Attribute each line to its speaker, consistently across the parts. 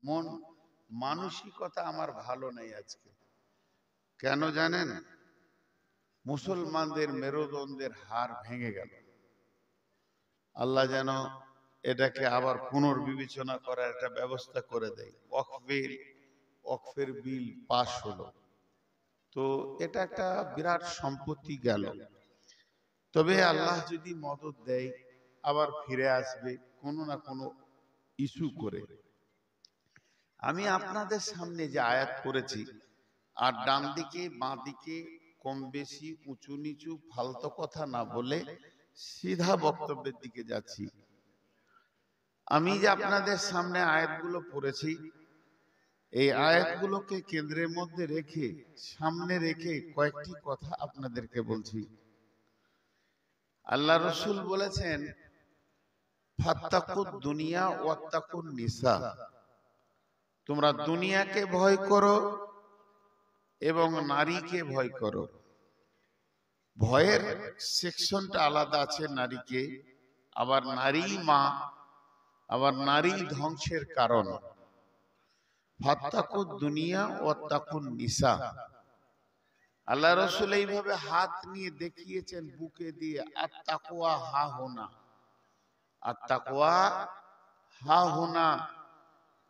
Speaker 1: মন মানসিকতা আমার ভালো নেই আজকে। কেন জানেন? মুসলমানদের মেরুদণ্ডের হাড় ভেঙে গেল। আল্লাহ যেন এটাকে আবার পুনর্বিবেচনা করার একটা ব্যবস্থা করে দেয়। ওয়াকফের বিল পাস হলো, তো এটা একটা বিরাট সম্পত্তি গেল। তবে আল্লাহ যদি মদদ দেয় আবার ফিরে আসবে কোনো না কোনো ইস্যু করে। আমি আপনাদের সামনে যে আয়াত করেছি, আর ডান দিকে বাঁ দিকে কম বেশি উঁচু নিচু ফালতু কথা না বলে সিধা বক্তব্যের দিকে যাচ্ছি। আমি যে আপনাদের সামনে আয়াতগুলো পড়েছি, এই আয়াতগুলোকে কেন্দ্রের মধ্যে রেখে সামনে রেখে কয়েকটি কথা আপনাদেরকে বলছি। আল্লাহ রসুল বলেছেন, ফাত্তাকুদ দুনিয়া ওয়াত্তাকুন নিসা, তোমরা দুনিয়াকে ভয় করো এবং নারীকে ভয় করো। ভয়ের সেকশনটা আলাদা আছে নারীকে, আবার নারী মা, আবার নারী ধ্বংসের কারণ। ফাত্তাকুদ দুনিয়া ওয়াত্তাকুন নিসা। আল্লাহ রাসূল এইভাবে হাত নিয়ে দেখিয়েছেন বুকে দিয়ে, আত্তাকওয়া হা হুনা, আত্তাকওয়া হা হুনা,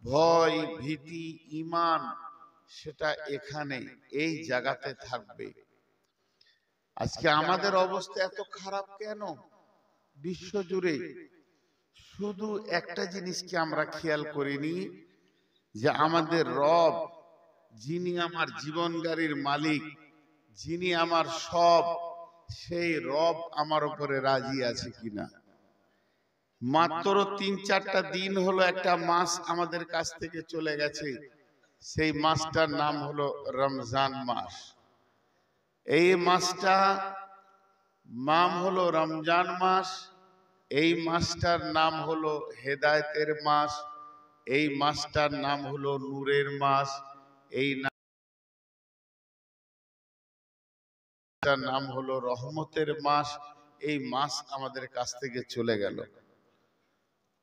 Speaker 1: ভয় ভীতি ঈমান সেটা এখানে এই জায়গাতে থাকবে। আজকে আমাদের অবস্থা এত খারাপ কেন বিশ্ব জুড়ে? শুধু একটা জিনিসকে আমরা খেয়াল করিনি, যে আমাদের রব, যিনি আমার জীবন গাড়ির মালিক, যিনি আমার সব, সেই রব আমার উপরে রাজি আছে কিনা। মাত্র ৩-৪টা দিন হলো একটা মাস আমাদের কাছ থেকে চলে গেছে, সেই মাসটার নাম হলো রমজান মাস। এই মাসটা নাম হলো রমজান মাস, এই মাসটার নাম হলো হেদায়েতের মাস, এই মাসটার নাম হলো নূরের মাস, এই মাসটার নাম হলো রহমতের মাস। এই মাস আমাদের কাছ থেকে চলে গেল।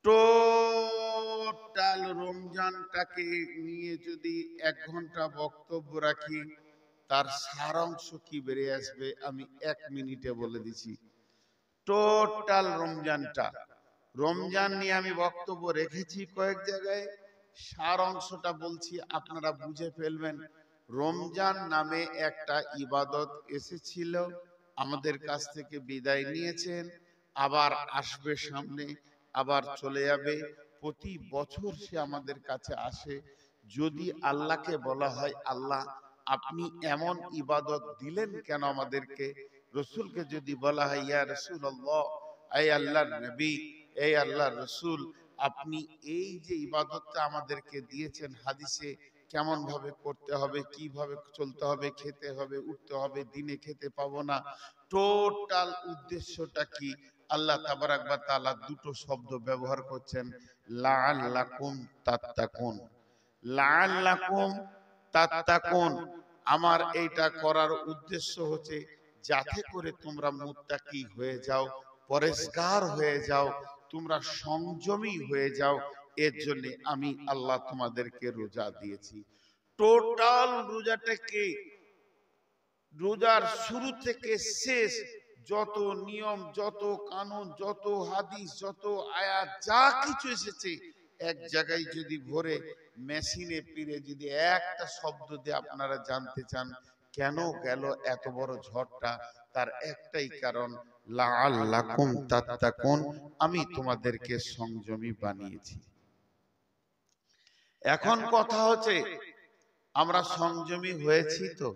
Speaker 1: টোটাল রমজানটাকে নিয়ে যদি 1 ঘন্টা বক্তব্য রাখি, তার সারাংশ কি বেরিয়ে আসবে আমি 1 মিনিটে বলে দিচ্ছি। টোটাল রমজান নিয়ে আমি বক্তব্য রেখেছি কয়েক জায়গায়, সারাংশটা বলছি, আপনারা বুঝে ফেলবেন। রমজান নামে একটা ইবাদত এসেছিল, আমাদের কাছ থেকে বিদায় নিয়েছেন, আবার আসবে সামনে, আবার চলে যাবে। প্রতি বছর সে আমাদের কাছে আসে। যদি আল্লাহকে বলা হয়, আল্লাহ আপনি এমন ইবাদত দিলেন কেন আমাদেরকে? রসুলকে যদি বলা হয়, ইয়া রাসূলুল্লাহ, এই আল্লাহর নবী, এই আল্লাহর রসুল, আপনি এই যে ইবাদতটা আমাদেরকে দিয়েছেন, হাদিসে কেমন ভাবে করতে হবে, কিভাবে চলতে হবে, খেতে হবে, উঠতে হবে, দিনে খেতে পাবো না, টোটাল উদ্দেশ্যটা কি? আল্লাহ তাবারাক ওয়া তাআলা দুটো শব্দ ব্যবহার করছেন, লাআল্লাকুম তাত্তাকুন। লাআল্লাকুম তাত্তাকুন, আমার এইটা করার উদ্দেশ্য হচ্ছে যাতে করে তোমরা মুত্তাকি হয়ে যাও, পরেশগার হয়ে যাও, তোমরা সংযমী হয়ে যাও। এর জন্য আমি আল্লাহ তোমাদেরকে রোজা দিয়েছি। টোটাল রোজাটাকে, রোজার শুরু থেকে শেষ যত নিয়ম, যত কানুন, যত হাদিস, যত আয়াত, যা কিছু এসেছে, এক জায়গায় যদি ভরে মেশিনে পিরে যদি একটা শব্দ দিয়ে আপনারা জানতে চান কেন গেল এত বড় ঝড়টা, তার একটাই কারণ, লাআল্লাকুম তাত্তাকুন, আমি তোমাদেরকে সংযমী বানিয়েছি। এখন কথা হচ্ছে, আমরা সংযমী হয়েছি তো?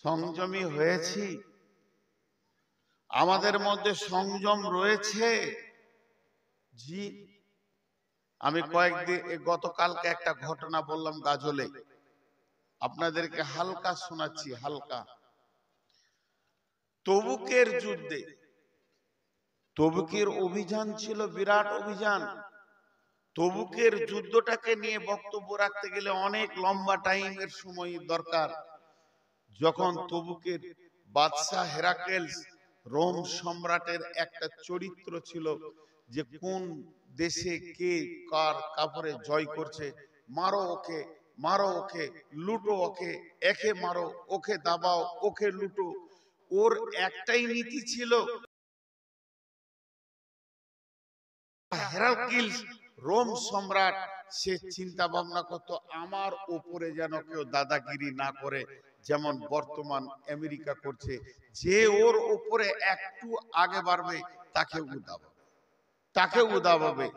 Speaker 1: সংযমী হয়েছি? আমাদের মধ্যে সংযম রয়েছে? জি। আমি কয়েকদিন গতকালকে একটা ঘটনা বললাম গাজলে, আপনাদেরকে হালকা শোনাচ্ছি, হালকা। তবুকের যুদ্ধে, তবুকের অভিযান ছিল বিরাট অভিযান। তবুকের যুদ্ধটাকে নিয়ে বক্তব্য রাখতে গেলে অনেক লম্বা টাইমের সময় দরকার। যখন তবুকের বাদশাহ হেরাক্লেস, রোম সম্রাটের একটা চরিত্র ছিল, যে কোন দেশে কে কার কাপড়ে জয় করছে, মারো ওকে, মারো ওকে, লুটো ওকে, একে মারো, ওকে দাবাও, ওকে লুটো। ওর একটাই নীতি ছিল, হেরাক্লিস রোম সম্রাট, সে চিন্তা ভাবনা করতো আমার উপরে যেন কেউ দাদাগিরি না করে, যেমন বর্তমান আমেরিকা করছে। যে ওর উপরে একটু আগে বাড়বে তাকে উদাবে, তাকে উদাবে।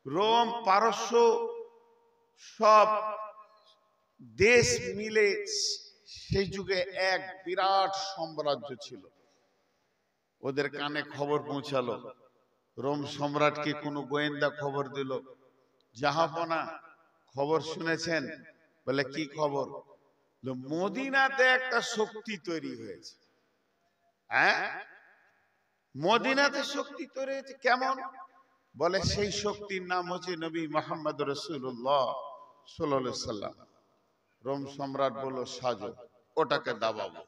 Speaker 1: রোম, পারস্য সব দেশ মিলে সেই যুগে এক বিরাট সাম্রাজ্য ছিল। ওদের কানে খবর পৌঁছালো, রোম সম্রাটকে কোনো গোয়েন্দা খবর দিল, জাহাপনা খবর শুনেছেন? বলে কি খবর? মদিনাতে একটা শক্তি তৈরি হয়েছে। হ্যাঁ, মদিনাতে শক্তি তৈরি হয়েছে। কেমন? বলে সেই শক্তির নাম হচ্ছে নবী মুহাম্মদ রাসূলুল্লাহ সাল্লাল্লাহু আলাইহি সাল্লাম। রোম সম্রাট বলল সাজো, ওটাকে দাবাবো,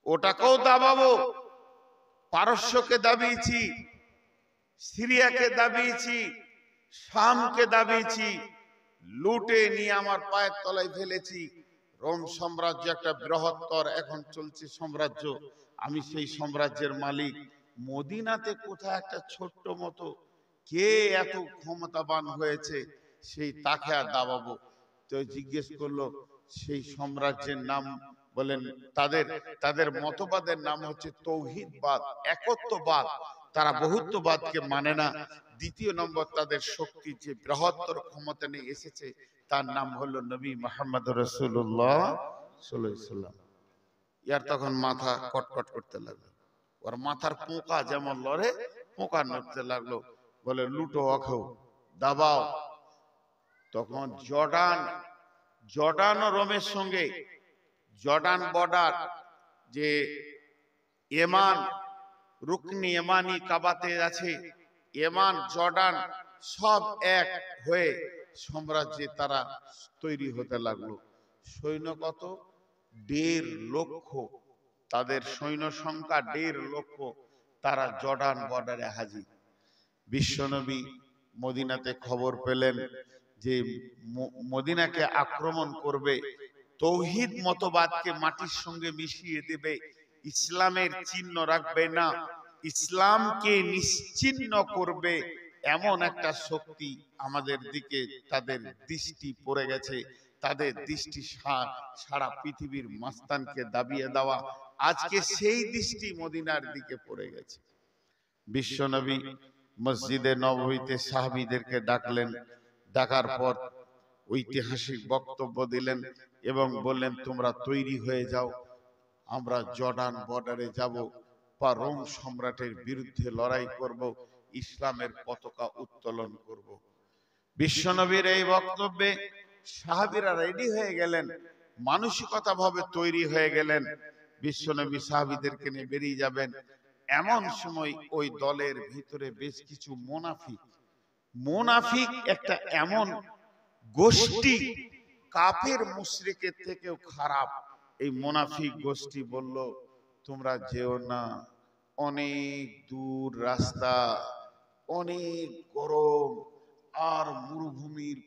Speaker 1: ওটাকেও দাবাবো। পারস্যকে দাবিয়েছি, সিরিয়াকে দাবিয়েছি, শামকে দাবিয়েছি, লুটে নিয়ে আমার পায়ের তলায় ফেলেছি। রোম সাম্রাজ্য একটা বৃহত্তর এখন চলছে সাম্রাজ্য, আমি সেই সাম্রাজ্যের মালিক। মদিনাতে কোথায় একটা ছোট্ট মতো কে এত ক্ষমতাবান হয়েছে, সেই তাকে আর দাবাবো। তো জিজ্ঞেস করলো সেই সাম্রাজ্যের নাম, বলেন তাদের তাদের মতবাদের নাম হচ্ছে তৌহিদবাদ, একত্ববাদ। তারা বহুত্ববাদকে মানে না। দ্বিতীয় নম্বর, তাদের শক্তি যে বৃহত্তর ক্ষমতা নিয়ে এসেছে তার নাম হলো নবী মুহাম্মদ রাসূলুল্লাহ সাল্লাল্লাহু আলাইহি সাল্লাম। ইয়ার তখন মাথা কটকট করতে লাগলো, ওর মাথার পোকা যেমন লড়ে, পোকা নড়তে লাগলো। বলে লুটো অখো, দাবাও। তখন জর্ডান ও রোমের সঙ্গে, জর্ডান বর্ডার যে ইমান, রুকনি ইমানি কাবাতে আছে, ইমান জর্ডান সব এক হয়ে সাম্রাজ্যে তারা তৈরি হতে লাগলো। সৈন্য কত? 1.5 লক্ষ। তাদের সৈন্য সংখ্যা 1.5 লক্ষ। তারা জর্ডান বর্ডারে হাজির। বিশ্বনবী মদিনাতে খবর পেলেন যে মদিনাকে আক্রমণ করবে, তৌহিদ মতবাদকে মাটির সঙ্গে মিশিয়ে দেবে, ইসলামের চিহ্ন রাখবে না, ইসলামকে নিশ্চিহ্ন করবে, এমন একটা শক্তি আমাদের দিকে তাদের দৃষ্টি পড়ে গেছে। তাদের দৃষ্টি সারা পৃথিবীর মাস্তানকে দাবিয়ে দেওয়া, আজকে সেই দৃষ্টি মদিনার দিকে পড়ে গেছে। বিশ্বনবী মসজিদে নববীতে সাহাবীদেরকে ডাকলেন, ডাকার পর ঐতিহাসিক বক্তব্য দিলেন এবং বললেন তোমরা তৈরি হয়ে যাও, আমরা জর্ডান বর্ডারে যাব, বা রোম সম্রাটের বিরুদ্ধে লড়াই করব, ইসলামের পতাকা উত্তোলন করব। বিশ্বনবীর এই বক্তব্যে সাহাবীরা রেডি হয়ে গেলেন, মানসিকতা ভাবে তৈরি হয়ে গেলেন। বিশ্বনবী সাহাবীদেরকে নিয়ে বেরিয়ে যাবেন। এমন সময় ওই দলের ভিতরে বেশ কিছু মুনাফিক একটা এমন গোষ্ঠী, কাফের মুশরিকের থেকেও খারাপ এই মুনাফিক গোষ্ঠী বলল তোমরা যেও না, অনেক দূর রাস্তা, অনেক গরম, আর মরুভূমির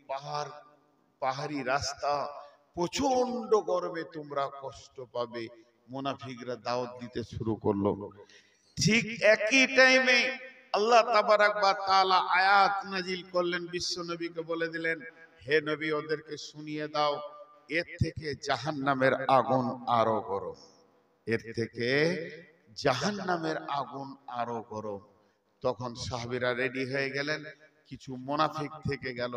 Speaker 1: পাহাড়ি রাস্তা, প্রচন্ড গরমে তোমরা কষ্ট পাবে। মুনাফিকরা দাওয়াত দিতে শুরু করলো। ঠিক একই টাইমে আল্লাহ তাবারাক ওয়া তাআলা আয়াত নাজিল করলেন, বিশ্ব নবীকে বলে দিলেন হে নবী ওদেরকে শুনিয়ে দাও, এর থেকে জাহান্নামের আগুন আরো গরম, এর থেকে জাহান্নামের আগুন আরো গরম। তখন সাহাবীরা রেডি হয়ে গেলেন। কিছু মুনাফিক থেকে গেল।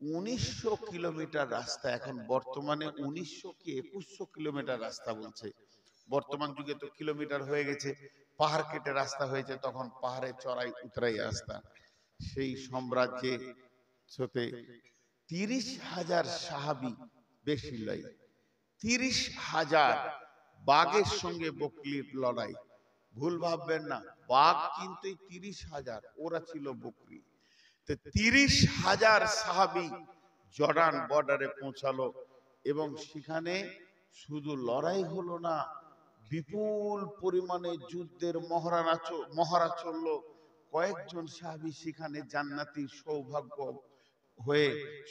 Speaker 1: 1900 কিলোমিটার রাস্তা, এখন বর্তমানে 1900 কি 2100 কিলোমিটার রাস্তা বলছে। বর্তমান যুগে তো কিলোমিটার হয়ে গেছে, পাহাড় কেটে রাস্তা হয়েছে, তখন পাহাড়ে চড়াই উতরাই রাস্তা। সেই সাম্রাজ্যে 30,000 সাহাবী, বেশি লয়, 30,000। বাঘের সঙ্গে বকরির লড়াই, ভুল ভাববেন না, বাঘ কিন্তু 30,000, ওরা ছিল বকরি। 30,000 সাহাবী জর্ডান বর্ডারে পৌঁছালো এবং সেখানে শুধু লড়াই হলো না, বিপুল পরিমাণে যুদ্ধের মহড়া চললো। কয়েকজন সাহাবী সেখানে জান্নাতি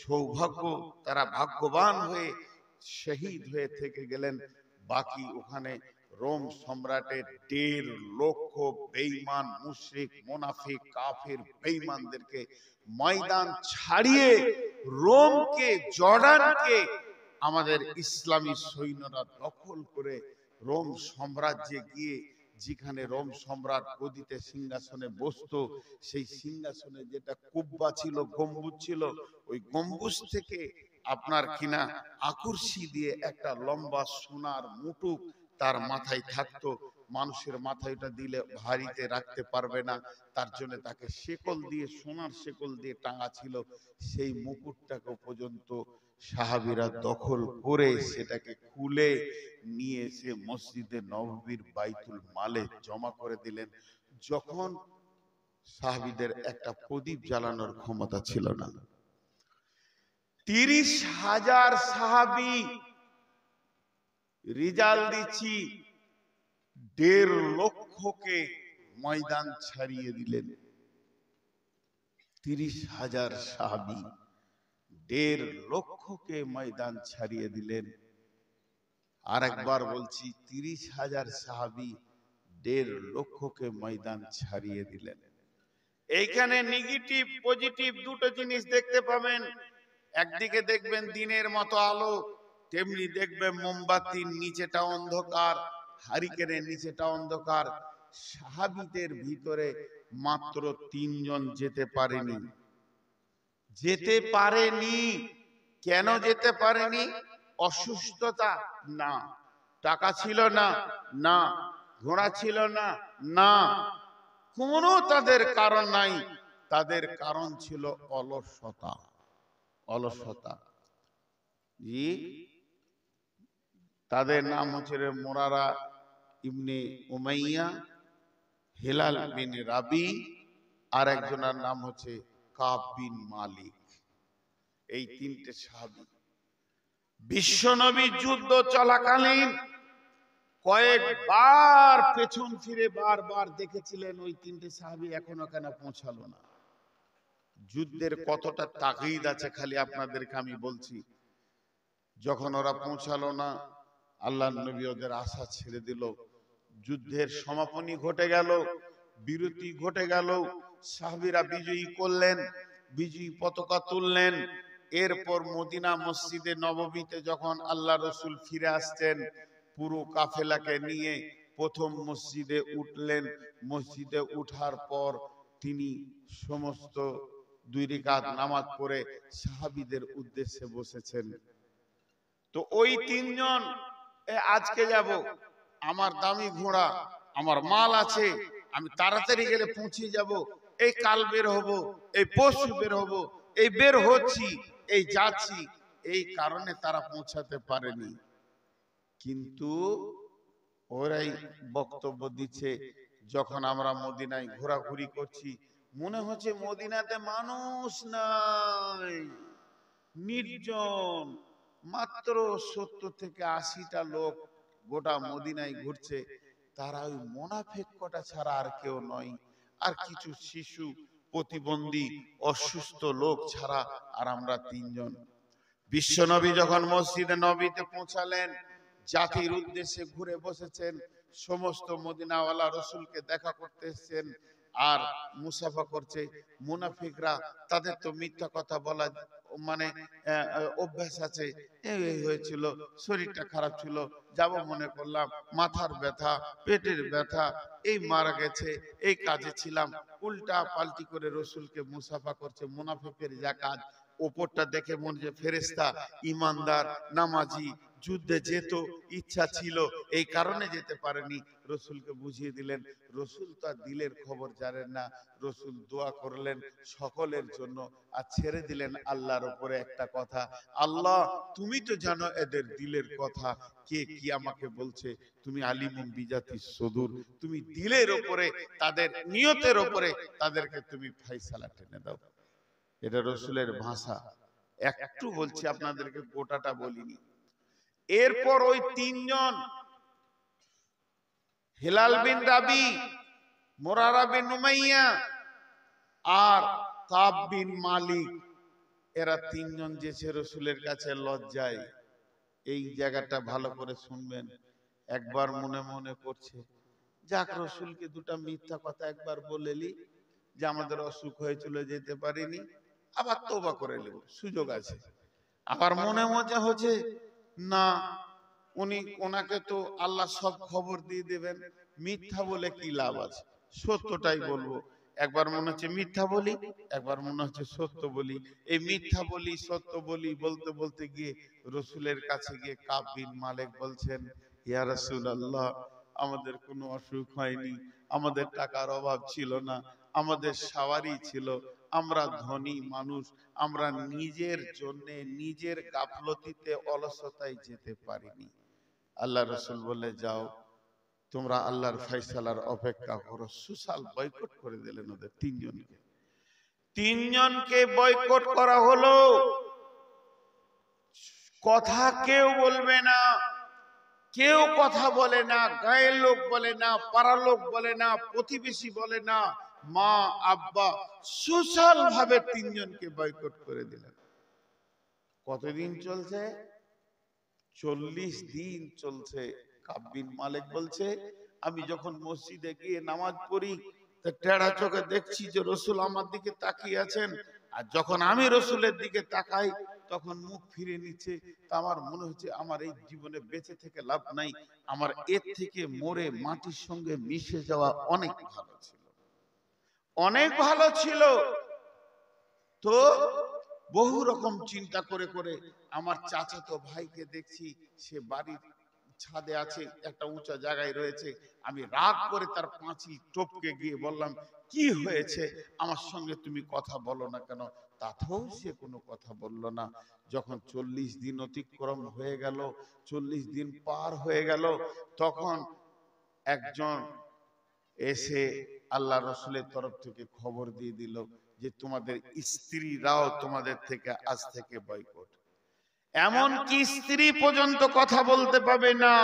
Speaker 1: সৌভাগ্য তারা ভাগ্যবান হয়ে শহীদ হয়ে থেকে গেলেন। বাকি ওখানে রোম সম্রাটের 1.5 লক্ষ বেঈমান মুশরিক মুনাফিক কাফির বেঈমানদেরকে ময়দান ছাড়িয়ে রোমকে জর্ডানকে আমাদের ইসলামী সৈন্যরা দখল করে রোম সাম্রাজ্যে গিয়ে যেখানে রোম সম্রাট গদিতে সিংহাসনে বসতো, সেই সিংহাসনে যেটা কুব্বা ছিল, গম্বুজ ছিল, ওই গম্বুজ থেকে আপনার কিনা আকর্ষি দিয়ে একটা লম্বা সোনার মুটুক তার মাথায় থাকতো। মানুষের মাথায় ওটা দিলে ভারীতে রাখতে পারবে না, তার জন্য তাকে শেকল দিয়ে, সোনার শেকল দিয়ে টাঙা ছিল। সেই মুকুটটাকে পর্যন্ত সাহাবীরা দখল করে সেটাকে খুলে নিয়ে এসে মসজিদে নববীর বাইতুল মালে জমা করে দিলেন। যখন সাহাবীদের একটা প্রদীপ জ্বালানোর ক্ষমতা ছিল না, 30,000 সাহাবী, রিজাল দিচ্ছি 1.5 লক্ষকে ময়দান ছাড়িয়ে দিলেন। 30,000 সাহাবী 1.5 লক্ষকে ময়দান ছাড়িয়ে দিলেন। আর একবার বলছি, 30,000 সাহাবী 1.5 লক্ষকে ময়দান ছাড়িয়ে দিলেন। এইখানে নেগেটিভ পজিটিভ দুটো জিনিস দেখতে পাবেন। একদিকে দেখবেন দিনের মতো আলো, তেমনি দেখবেন মোমবাতির নিচেটা অন্ধকার, হারিকেনের নিচেটা অন্ধকার। সাহাবীদের ভিতরে মাত্র 3 জন যেতে পারেনি। কেন যেতে পারেনি? অসুস্থতা না, টাকা ছিল না, না ঘোড়া ছিল না, না কোনো তাদের কারণ নাই। তাদের কারণ ছিল অলসতা। জি, তাদের নাম হচ্ছে মুরারা ইবনে উমাইয়া, হিলাল বিন রাবি, আর একজনের নাম হচ্ছে কাব বিন মালিক। এই 3টে সাহাবী বিশ্বনবী যুদ্ধ চলাকালীন কয়েকবার পেছন ফিরে বারবার দেখেছিলেন ওই 3টে সাহাবী এখনো কেন পৌঁছালো না। যুদ্ধের কতটা তাগিদ আছে খালি আপনাদেরকে আমি বলছি। যখন ওরা পৌঁছালো না, আল্লাহর নবী ওদের আশা ছেড়ে দিল। যুদ্ধের সমাপনী ঘটে গেল, বিরতি ঘটে গেল, সাহাবীরা বিজয়ী করলেন, বিজয়ী পতাকা তুললেন। এরপর মদিনা মসজিদে নববীতে যখন আল্লাহ রসুল ফিরে আসছেন পুরো কাফেলাকে নিয়ে, প্রথম মসজিদে উঠলেন। মসজিদে উঠার পর তিনি সমস্ত 2 রাকাত নামাজ পড়ে সাহাবীদের উদ্দেশ্যে বসেছেন। তো ওই 3 জন, আজকে যাব, আমার দামি ঘোড়া, আমার মাল আছে, আমি তাড়াতাড়ি গেলে পৌঁছে যাব, এই কাল বের হব, এই পরশু বের হব, এই বের হচ্ছি, এই যাচ্ছি, এই কারণে তারা পৌঁছাতে পারেনি। কিন্তু ওরাই বক্তব্য দিচ্ছে, যখন আমরা মদিনায় ঘোরাঘুরি করছি মনে হচ্ছে মদিনাতে মানুষ নাই, নির্জন, মাত্র 70 থেকে 80টা লোক গোটা মদিনায় ঘুরছে। তারা ওই মুনাফিক কটা ছাড়া আর কেউ নয়, আর কিছু শিশু, প্রতিবন্ধী, অসুস্থ লোক ছাড়া আর আমরা 3 জন। বিশ্বনবী যখন মসজিদে নববীতে পৌঁছালেন, জাতির উদ্দেশ্যে ঘুরে বসেছেন, সমস্ত মদিনাওয়ালা রসুলকে দেখা করতে এসেছেন আর মুসাফা করছে। মুনাফিকরা, তাদের তো মিথ্যা কথা বলা মানে অভ্যাস আছে। এই হয়েছিল, শরীরটা খারাপ ছিল, যাব মনে করলাম, মাথার ব্যথা, পেটের ব্যথা, এই মারা গেছে, এই কাজে ছিলাম, উল্টা পাল্টি করে রসুলকে মুসাফা করছে। মুনাফিকের যা কাজ, ওপরটা দেখে মনে যে ফেরেশতা, ইমানদার, নামাজি, যুদ্ধে যেত, ইচ্ছা ছিল, এই কারণে যেতে পারেনি। রসুলকে বুঝিয়ে দিলেন। রসুল তার দিলের খবর জানেন না। রসুল দোয়া করলেন সকলের জন্য আর ছেড়ে দিলেন আল্লাহর উপরে একটা কথা, আল্লাহ তুমি তো জানো এদের দিলের কথা, কে কি আমাকে বলছে, তুমি আলিমুম বিজাতিস সুদূর, তুমি দিলের উপরে, তাদের নিয়তের উপরে তাদেরকে তুমি ফয়সালা টেনে দাও। এটা রসুলের ভাষা। একটু বলছি আপনাদেরকে, গোটাটা বলিনি। এরপর ওই 3 জন, হিলাল বিন রাবি, মুরারা বিন উমাইয়া, আর কাব বিন মালিক, এরা তিনজন যেছে রসুলের কাছে লজ্জায়। এই জায়গাটা ভালো করে শুনবেন। একবার মনে মনে করছে, যাক রসুলকে দুটা মিথ্যা কথা একবার বলেলি যে আমাদের অসুখ হয়েছিল যেতে পারিনি, আবার তওবা করে নেব, সুযোগ আছে। আবার মনে মজা হচ্ছে, না ওনাকে তো আল্লাহ সব খবর দিয়ে দেবেন, মিথ্যা বলে কি লাভ আছে, সত্যটাই বলবো। একবার মনে হচ্ছে মিথ্যা বলি, একবার মনে হচ্ছে সত্য বলি। এই মিথ্যা বলি সত্য বলি বলতে বলতে গিয়ে রসুলের কাছে গিয়ে কাব বিন মালিক বলছেন, ইয়া রাসূলুল্লাহ, আমাদের কোনো অসুখ হয়নি, আমাদের টাকার অভাব ছিল না, আমাদের সাওয়ারি ছিল, আমরা ধনী মানুষ, আমরা নিজের জন্য নিজের গাফলতিতে অলসতায় যেতে পারিনি। আল্লাহ রসুল বলে, যাও তোমরা আল্লাহর ফয়সালার অপেক্ষা করো। সুসাল বয়কট করে দিলেন ওদের তিনজনকে বয়কট করা হলো। কথা কেউ বলবে না, কেউ কথা বলে না, গায়ের লোক বলে না, পাড়ার লোক বলে না, প্রতিবেশী বলে না, মা আব্বা সুশাল ভাবে তিনজনকে বয়কট করে দিলেন। কতদিন চলছে? 40 দিন চলছে। কাব বিন মালিক বলছে, আমি যখন মসজিদে গিয়ে নামাজ পড়ি তা টেढ़া চোখে দেখছি যে রসুল আমার দিকে তাকিয়ে আছেন, আর যখন আমি রসুলের দিকে তাকাই তখন মুখ ফিরে নিচ্ছে। তা আমার মনে হচ্ছে আমার এই জীবনে বেঁচে থেকে লাভ নাই, আমার এর থেকে মরে মাটির সঙ্গে মিশে যাওয়া অনেক ভালো ছিল, অনেক ভালো ছিল। তো বহু রকম চিন্তা করে করে আমার চাচাতো ভাইকে দেখছি, সে বাড়ির ছাদে আছে, একটা উঁচা জায়গায় রয়েছে। আমি রাগ করে তার পাঁচিল টপকে গিয়ে বললাম, কি হয়েছে, আমার সঙ্গে তুমি কথা বলো না কেন? তাতেও সে কোনো কথা বলল না। যখন 40 দিন অতিক্রম হয়ে গেল, 40 দিন পার হয়ে গেল, তখন একজন এসে আল্লাহ রসুলের তরফ থেকে খবর দিয়ে দিল যে তোমাদের স্ত্রীরাও তোমাদের থেকে আজ থেকে বয়কট। এমন কি স্ত্রী পর্যন্ত কথা বলতে পাবে না।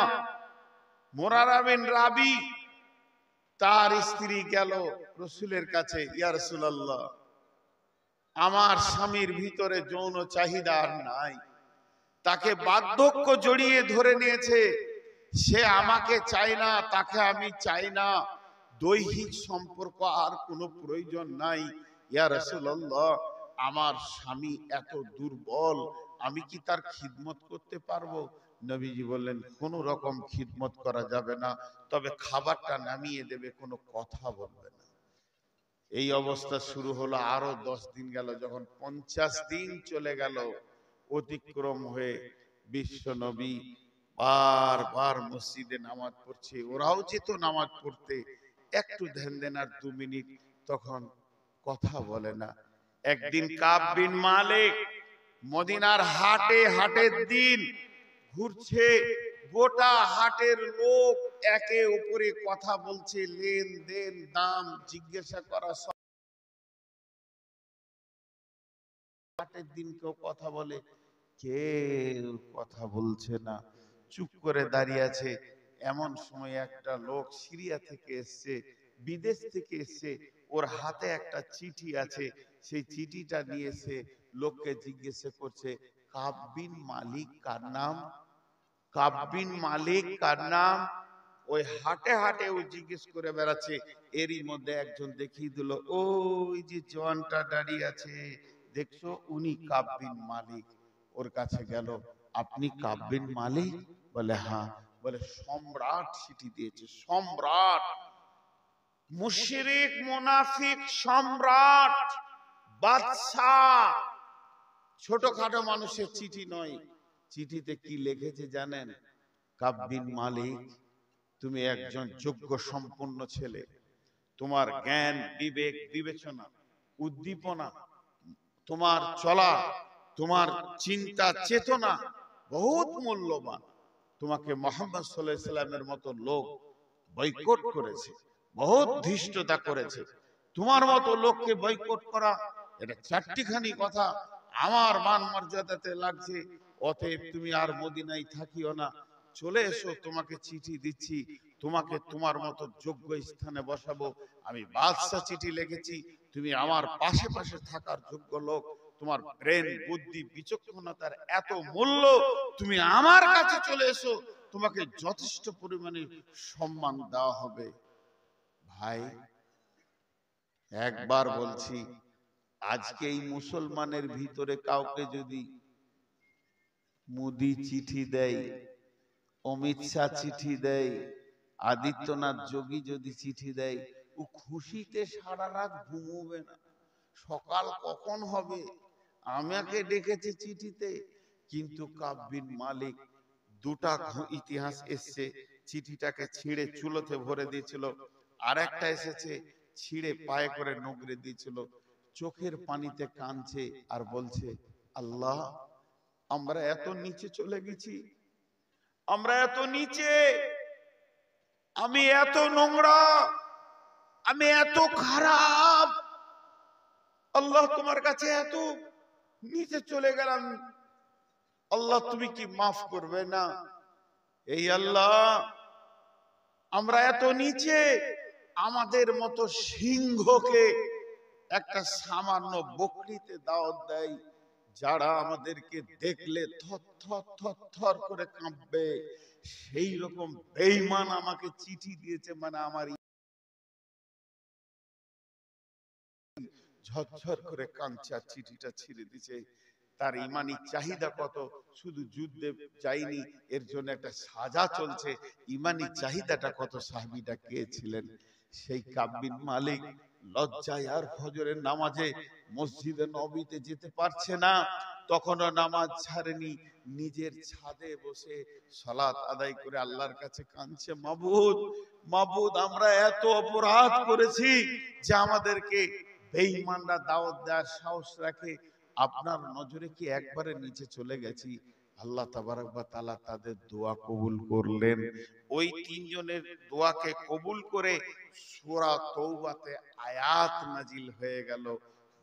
Speaker 1: মুরারা বিন রাবি, তার স্ত্রী গেল রসুলের কাছে, ইয়া রাসূলুল্লাহ, আমার স্বামীর ভিতরে যৌন চাহিদা আর নাই, তাকে বার্ধক্য জড়িয়ে ধরে নিয়েছে, সে আমাকে চায় না, তাকে আমি চাই না, দৈহিক সম্পর্ক আর কোনো প্রয়োজন নাই। ইয়া রাসূলুল্লাহ, আমার স্বামী এত দুর্বল, আমি কি তার খিদমত করতে পারবো? নবীজি বললেন, কোনো রকম খিদমত করা যাবে না, তবে খাবারটা নামিয়ে দেবে, কোনো কথা বলবে না। এই অবস্থা শুরু হলো। আরো 10 দিন গেল, যখন 50 দিন চলে গেল অতিক্রম হয়ে, বিশ্ব নবী বারবার মসজিদে নামাজ পড়ছে, ওরাও যেত নামাজ পড়তে, একটু ধ্যান দেন আর 2 মিনিট, তখন কথা বলে না। একদিন কাব বিন মালিক মদিনার হাটে, হাটের দিন ঘুরছে, গোটা হাটের লোক একে অপরে কথা বলছে, লেনদেন দাম জিজ্ঞাসা করা। হাটের দিন কেউ কথা বলে? কেউ কথা বলছে না, চুপ করে দাঁড়িয়ে আছে। এমন সময় একটা লোক সিরিয়া থেকে এসছে, বিদেশ থেকে এসছে, ওর হাতে একটা চিঠি আছে, সেই চিঠিটা নিয়ে এসে লোককে জিজ্ঞাসা করছে, কাব বিন মালিক কার নাম? কাব বিন মালিক কার নাম? ওই হাটে হাটে ও জিজ্ঞেস করে বেড়াচ্ছে। এরই মধ্যে একজন দেখিয়ে দিল, ওই যে জওয়ানটা দাঁড়িয়ে আছে দেখছো, উনি কাব বিন মালিক। ওর কাছে গেল, আপনি কাব বিন মালিক? বলে হ্যাঁ। বলে সম্রাট চিঠি দিয়েছে, সম্রাট, মুশরিক মুনাফিক সম্রাট, বাদশাহ, ছোটখাটো মানুষের চিঠি নয়। চিঠিতে কি লিখেছে জানেন? কাব বিন মালিক, তুমি একজন যোগ্য সম্পন্ন ছেলে, তোমার জ্ঞান বিবেক বিবেচনা উদ্দীপনা, তোমার চলা, তোমার চিন্তা চেতনা বহুত মূল্যবান। তোমাকে মুহাম্মদ সাল্লাল্লাহু আলাইহি সাল্লামের মতো লোক বয়কট করেছে, বহুত ধৃষ্টতা করেছে। তোমার মতো লোককে বয়কট করা, এটা চারটিখানি কথা আমার মান মর্যাদাতে লাগছে। অতএব তুমি আর মদিনায় থাকিও না, চলে এসো, তোমাকে চিঠি দিচ্ছি, তোমাকে তোমার মতো যোগ্য স্থানে বসাবো। আমি বাদশা চিঠি লিখেছি, তুমি আমার পাশে পাশে থাকার যোগ্য লোক, তোমার ব্রেন বুদ্ধি বিচক্ষণতার এত মূল্য, তুমি আমার কাছে চলে এসো, তোমাকে যথেষ্ট পরিমাণে সম্মান দেওয়া হবে। ভাই একবার বলছি, আজকে এই মুসলমানের ভিতরে কাউকে যদি মোদি চিঠি দেয়, অমিত শাহ চিঠি দেয়, আদিত্যনাথ যোগী যদি চিঠি দেয়, ও খুশিতে সারা রাত ঘুমোবে না, সকাল কখন হবে আমাকে ডেকেছে চিঠিতে। কিন্তু কাব বিন মালিক দুটা ইতিহাস এসছে, চিঠিটাকে ছিঁড়ে চুলোতে ভরে দিয়েছিল, আর একটা এসেছে ছিঁড়ে পায়ে করে নোংরে দিয়েছিল, চোখের পানিতে কাঁদছে আর বলছে, আল্লাহ আমরা এত নিচে চলে গেছি, আমরা এত নিচে, আমি এত নোংরা, আমি এত খারাপ, আল্লাহ তোমার কাছে এত নিচে চলে গেলাম, আল্লাহ তুমি কি মাফ করবে না? এই আল্লাহ আমরা এত নিচে, আমাদের মতো সিংহকে একটা সামান্য বকরিতে দাওয়াত দেয়, যারা আমাদেরকে দেখলে থর থর থর থর করে কাঁপবে, সেই রকম বেঈমান আমাকে চিঠি দিয়েছে, মানে আমার ঝরঝর করে কাঁচা চিঠিটা ছিঁড়ে দিছে। তার ইমানি চাহিদা কত, শুধু যুদ্ধে যায়নি, এর জন্য একটা সাজা চলছে, ইমানি চাহিদাটা কত। সাহাবীটা কে ছিলেন? সেই কাব বিন মালিক লজ্জায় আর ফজরের নামাজে মসজিদে নববীতে যেতে পারছে না, তখনও নামাজ ছাড়েনি, নিজের ছাদে বসে সালাত আদায় করে আল্লাহর কাছে কাঁদছে, মাবুদ মাবুদ আমরা এত অপরাধ করেছি যে আমাদেরকে বেঈমানরা দাওয়াত দেওয়ার সাহস রাখে, আপনার নজরে কি একবারে নিচে চলে গেছি? আল্লাহ তাবারক ওয়া তাআলা তাদের দোয়া কবুল করলেন। ওই তিনজনের দোয়াকে কবুল করে সূরা তওবাতে আয়াত নাজিল হয়ে গেল,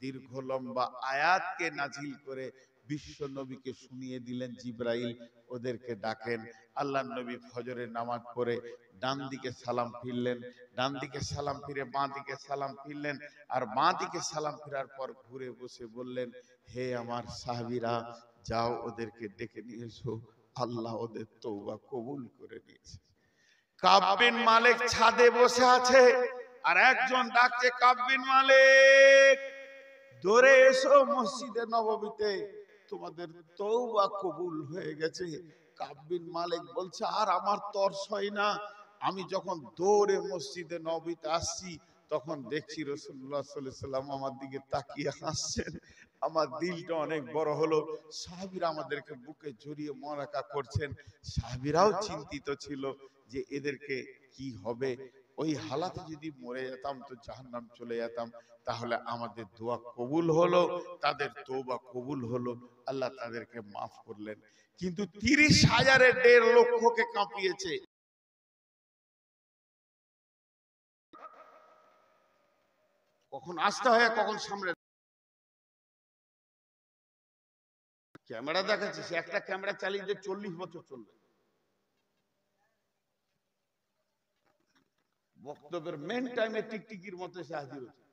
Speaker 1: দীর্ঘ লম্বা আয়াতকে নাজিল করে বিশ্ব নবীকে শুনিয়ে দিলেন জিবরাইল, ওদেরকে ডাকেন। আল্লাহ নবী ফজরের নামাজ পড়ে ডান দিকে সালাম ফিরলেন, ডান দিকে সালাম ফিরে বাঁ দিকে সালাম ফিরলেন, আর বাঁ দিকে সালাম ফেরার পর ঘুরে বসে বললেন, হে আমার সাহাবীরা, যাও ওদেরকে ডেকে নিয়ে এসো, আল্লাহ ওদের তওবা কবুল করে নিয়েছে। কাব বিন মালিক ছাদে বসে আছে, আর একজন ডাকছে, কাব বিন মালিক দৌড়ে এসো মসজিদে নববীতে, তোমাদের তওবা কবুল হয়ে গেছে। কাব বিন মালিক বলছে, আর আমার তরস হয় না, আমি যখন দৌড়ে মসজিদে নববীতে আসছি, তখন দেখছি রাসূলুল্লাহ সাল্লাল্লাহু আলাইহি ওয়াসাল্লাম আমার দিকে তাকিয়ে হাসছেন, আমার দিলটা অনেক বড় হলো। সাহাবীরা আমাদেরকে বুকে জড়িয়ে মোনাকা করছেন, সাহাবীরাও চিন্তিত ছিল যে এদেরকে কি হবে, ওই হালাতে যদি মরে যেতাম তো জাহান্নাম চলে যেতাম, তাহলে আমাদের দোয়া কবুল হলো, তাদের তওবা কবুল হলো, আল্লাহ তাদেরকে মাফ করলেন। কিন্তু 30,000-এর 1.5 লক্ষকে কাঁপিয়েছে। কখন আসতে হয়, কখন সামনে ক্যামেরা দেখাচ্ছে, সে একটা ক্যামেরা চালিয়ে যে 40 বছর চলবে। বক্তব্যের মেন টাইমে টিকটিকির মতো সে হাজির হচ্ছে।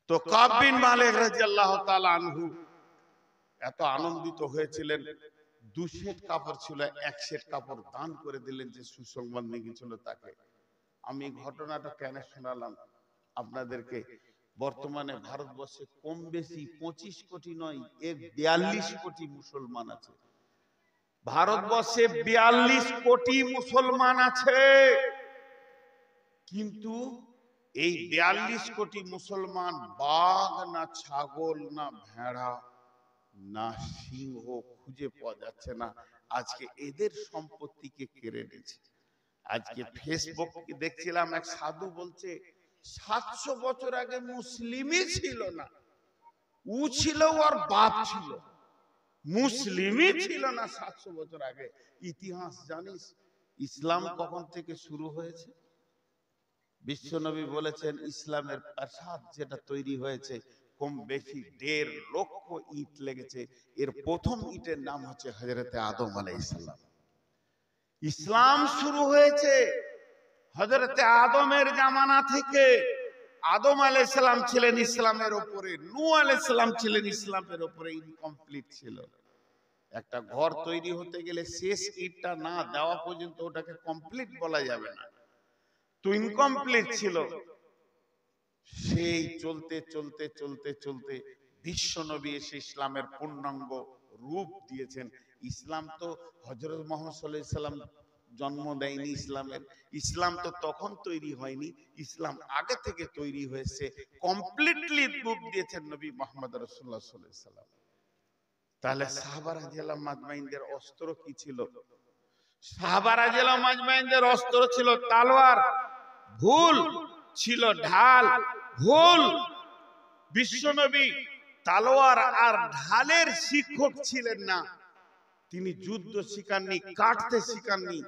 Speaker 1: তো কাব বিন মালিক রাদিয়াল্লাহু তাআলা আনহু এত আনন্দিত হয়েছিলেন, 2 সেট কাপড় ছিল, 1 সেট কাপড় দান করে দিলেন যে সুসংবাদ নিয়ে গেছিল তাকে। আমি ঘটনাটা কেন শোনালাম আপনাদেরকে, বর্তমানে ভারতবর্ষে কম বেশি 25 কোটি নয়, 42 কোটি মুসলমান আছে। ভারতবর্ষে 42 কোটি মুসলমান আছে, কিন্তু এই 42 কোটি মুসলমান বাঘ না ছাগল না ভেড়া না সিংহ খুঁজে পাওয়া যাচ্ছে না। আজকে এদের সম্পত্তিকে কেড়ে নিয়েছে। আজকে ফেসবুক দেখছিলাম, এক সাধু বলছে 700 বছর আগে মুসলিমই ছিল না, ও ছিল ওর বাপ ছিল, মুসলিমই ছিল না 700 বছর আগে। ইতিহাস জানিস ইসলাম কখন থেকে শুরু হয়েছে? বিশ্বনবী বলেছেন ইসলামের প্রাসাদ যেটা তৈরি হয়েছে কম বেশি 1.5 লক্ষ ইট লেগেছে। এর প্রথম ইটের নাম হচ্ছে হযরতে আদম আলাইহিস সালাম। ইসলাম শুরু হয়েছে হযরতে আদমের জামানা থেকে, আদম আলাইহিস সালাম ছিলেন ইসলামের উপরে, নূহ আলাইহিস সালাম ছিলেন ইসলামের উপরে, ইনকমপ্লিট ছিল। একটা ঘর তৈরি হতে গেলে শেষ ইটটা না দেওয়া পর্যন্ত ওটাকে কমপ্লিট বলা যাবে না, তো ইনকমপ্লিট ছিল। সেই চলতে চলতে চলতে চলতে বিশ্ব নবী এসে ইসলামের পূর্ণাঙ্গ রূপ দিয়েছেন। ইসলাম তো হযরত মুহাম্মদ সাল্লাল্লাহু আলাইহি সাল্লাম জন্ম দেয়নি, ইসলাম তো তখন তৈরি হয়নি, ইসলাম আগে থেকে তৈরি হয়েছে, কমপ্লিটলি রূপ দিয়েছেন নবী মুহাম্মদ রাসূলুল্লাহ সাল্লাল্লাহু আলাইহি সাল্লাম। তাহলে সাহাবা রাদিয়াল্লাহু মাজমাইনদের অস্ত্র কি ছিল? সাহাবা রাদিয়াল্লাহু মাজমাইনদের অস্ত্র ছিল তলোয়ার, ভুল ছিল ঢাল, ভুল। বিশ্বনবী তলোয়ার আর ঢালের শিক্ষক ছিলেন না, তিনি যুদ্ধ শিখাননি, কাটতে শিখাননি,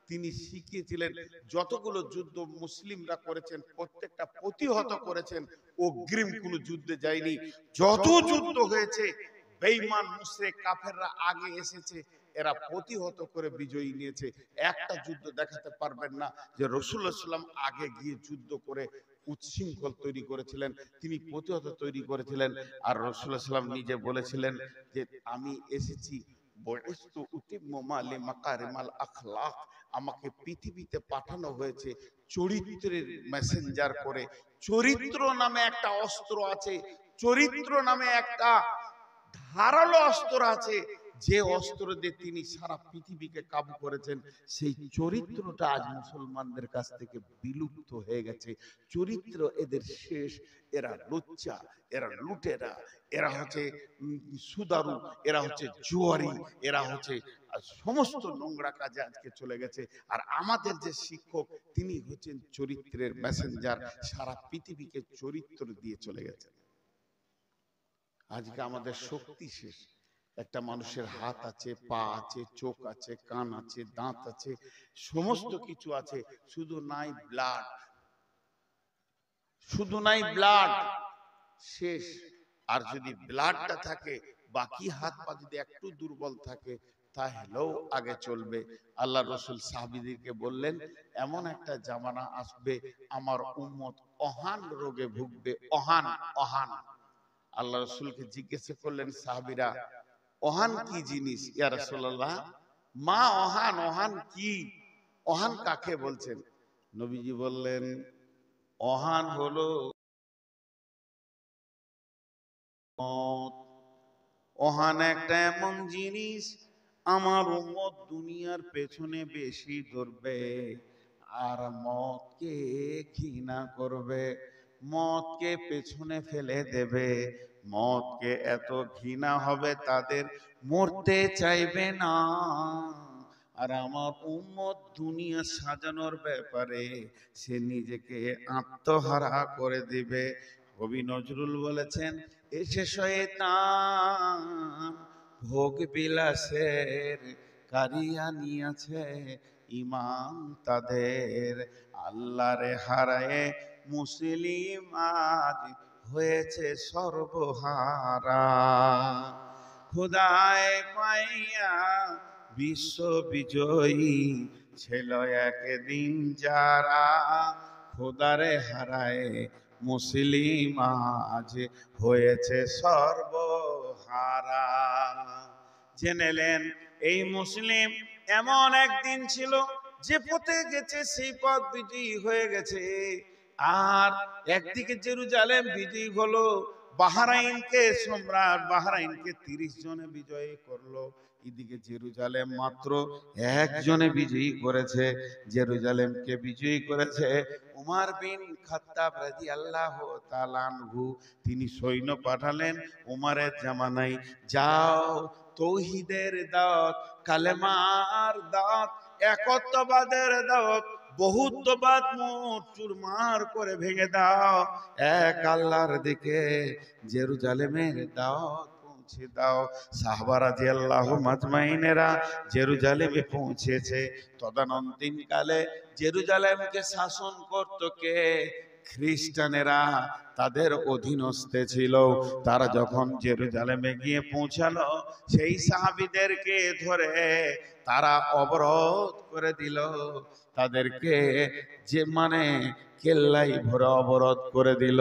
Speaker 1: তিনি শিখিয়েছিলেন যতগুলো যুদ্ধ মুসলিমরা করেছেন প্রত্যেকটা প্রতিহত করেছেন, অগ্রিম কোনো যুদ্ধে যায়নি। যত যুদ্ধ হয়েছে বেঈমান মুশরিক কাফেররা আগে এসেছে, এরা প্রতিহত করে বিজয়ী নিয়েছে। একটা যুদ্ধ দেখাতে পারবেন না যে রাসূলুল্লাহ সাল্লাল্লাহু আলাইহি ওয়াসাল্লাম আগে গিয়ে যুদ্ধ করে উচ্ছৃঙ্খল তৈরি করেছিলেন, তিনি প্রতিহত তৈরি করেছিলেন। আর রাসূলুল্লাহ সাল্লাল্লাহু আলাইহি ওয়াসাল্লাম নিজে বলেছিলেন যে আমি এসেছি বুইস্তু উতিম্মু মালি মাকারিমাল আখলাক, আমাকে পৃথিবীতে পাঠানো হয়েছে চরিত্রের মেসেঞ্জার করে। চরিত্র নামে একটা অস্ত্র আছে, চরিত্র নামে একটা ধারালো অস্ত্র আছে, যে অস্ত্র দিয়ে তিনি সারা পৃথিবীকে কাবু করেছেন। সেই চরিত্রটা আজ মুসলমানদের কাছ থেকে বিলুপ্ত হয়ে গেছে। চরিত্র এদের শেষ, এরা লুচ্চা, এরা লুটেরা, এরা হচ্ছে সুদারু, এরা হচ্ছে জুয়ারি, এরা হচ্ছে সমস্ত নোংরা কাজে আজকে চলে গেছে। আর আমাদের যে শিক্ষক তিনি হচ্ছেন চরিত্রের মেসেঞ্জার, সারা পৃথিবীকে চরিত্র দিয়ে চলে গেছে। আজকে আমাদের শক্তি শেষ। একটা মানুষের হাত আছে, পা আছে, চোখ আছে, কান আছে, দাঁত আছে, সমস্ত কিছু আছে, শুধু নাই ব্লাড, শুধু নাই ব্লাড, শেষ। আর যদি ব্লাডটা থাকে, বাকি হাত পা যদি একটু দুর্বল থাকে তাহলেও আগে চলবে। আল্লাহ রসুল সাহাবীদেরকে বললেন এমন একটা জামানা আসবে আমার উম্মত অহান রোগে ভুগবে, অহান, অহান। আল্লাহ রসুলকে জিজ্ঞাসা করলেন সাহাবীরা, অহান কি জিনিস ইয়া রাসূলুল্লাহ? মা অহান, অহান কি? অহান কাকে বলছেন? নবীজি বললেন অহান হলো মত। অহান একটা এমন জিনিস আমার উম্মত দুনিয়ার পেছনে বেশি দৌড়বে আর মতকে ঘৃণা করবে, মতকে পেছনে ফেলে দেবে, মতকে এত ঘৃণা হবে তাদের মরতে চাইবে না। আর আমার উম্মত দুনিয়া সাজানোর ব্যাপারে সে নিজেকে আত্মহারা করে দিবে। কবি নজরুল বলেছেন এসে শয়তান ভোগ বিলাসের কারিয়া নিয়েছে ইমান তাদের, আল্লাহরে হারায়ে মুসলিম আজ হয়েছে সর্বহারা। খোদায় পাইয়া বিশ্ব বিজয়ী ছিল একদিন যারা, খোদারে হারায় মুসলিম আজ হয়েছে সর্বহারা। জেনেলেন এই মুসলিম এমন একদিন ছিল যে পথে গেছে সেই পথ বিজয়ী হয়ে গেছে। আর একদিকে জেরুজালেম বিজয়ী হলো, বাহরাইনকে সম্রাট বাহরাইনকে 30 জনে বিজয়ী করলো, এদিকে জেরুজালেম মাত্র একজনে বিজয়ী করেছে। জেরুজালেমকে বিজয়ী করেছে উমর বিন খাত্তাব রাদিয়াল্লাহু তাআলা আনহু। তিনি সৈন্য পাঠালেন উমরের জামানায়, যাও তৌহিদের দাওয়াত, কালেমার দাওয়াত, একত্ববাদের দাওয়াত, বহুত্ববাদ মোট চুরমার করে ভেঙে দাও, এক আল্লাহর দিকে জেরুজালেমের দাওয়াত পৌঁছে দাও। সাহাবা রাদিয়াল্লাহু মাজমাইনেরা জেরুজালেমে পৌঁছেছে। তদানীন্তন কালে জেরুজালেমকে শাসন করত কে? খ্রিস্টানেরা। তাদের অধীনস্থে ছিল। তারা যখন জেরুজালেমে গিয়ে পৌঁছালো, সেই সাহাবীদেরকে ধরে তারা অবরোধ করে দিল। তাদেরকে যে মানে কেল্লাই ভরে অবরোধ করে দিল,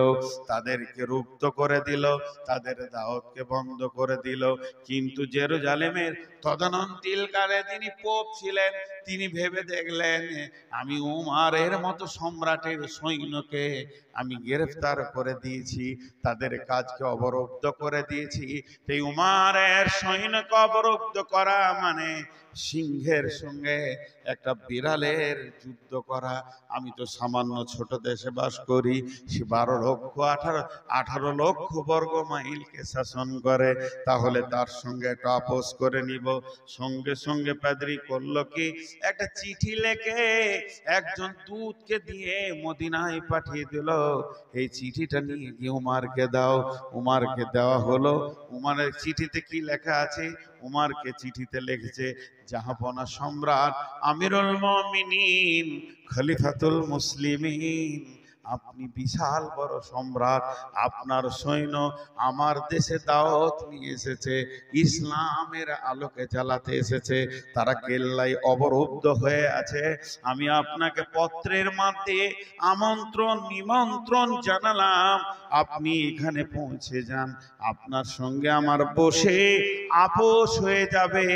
Speaker 1: তাদেরকে রুদ্ধ করে দিল, তাদের দাওয়াতকে বন্ধ করে দিল। কিন্তু জেরুজালেমের তদানীন্তনকালে যিনি পোপ ছিলেন, তিনি ভেবে দেখলেন, আমি উমারের মতো সম্রাটের সৈন্যকে আমি গ্রেফতার করে দিয়েছি, তাদের কাজকে অবরুদ্ধ করে দিয়েছি। এই উমারের সৈন্যকে অবরুদ্ধ করা মানে সিংহের সঙ্গে একটা বিড়ালের যুদ্ধ করা। আমি তো সামান্য ছোট দেশে বাস করি, সে 18 লক্ষ বর্গ মাইলকে শাসন করে, তাহলে তার সঙ্গে একটা আপোষ করে নিব। সঙ্গে সঙ্গে পাদ্রী করলো কি, একটা চিঠি লেখে একজন দূতকে দিয়ে মদিনায় পাঠিয়ে দিল, এই চিঠিটা নিয়ে গিয়ে উমারকে দাও। উমারকে দেওয়া হলো। উমারের চিঠিতে কি লেখা আছে? উমারকে চিঠিতে লিখেছে, জাহাপনা সম্রাট আমিরুল মুমিনিন খলিফাতুল মুসলিমিন, আপনি বিশাল বড় সম্রাট, আপনার সৈন্য আমার দেশে দাওয়াত নিয়ে এসেছে, ইসলামের আলোকে জ্বালাতে এসেছে, তারা কেল্লায় অবরুদ্ধ হয়ে আছে। আমি আপনাকে পত্রের মাধ্যমে আমন্ত্রণ নিমন্ত্রণ জানালাম, আপনি এখানে পৌঁছে যান, আপনার সঙ্গে আমার বসে আপোষ হয়ে যাবে।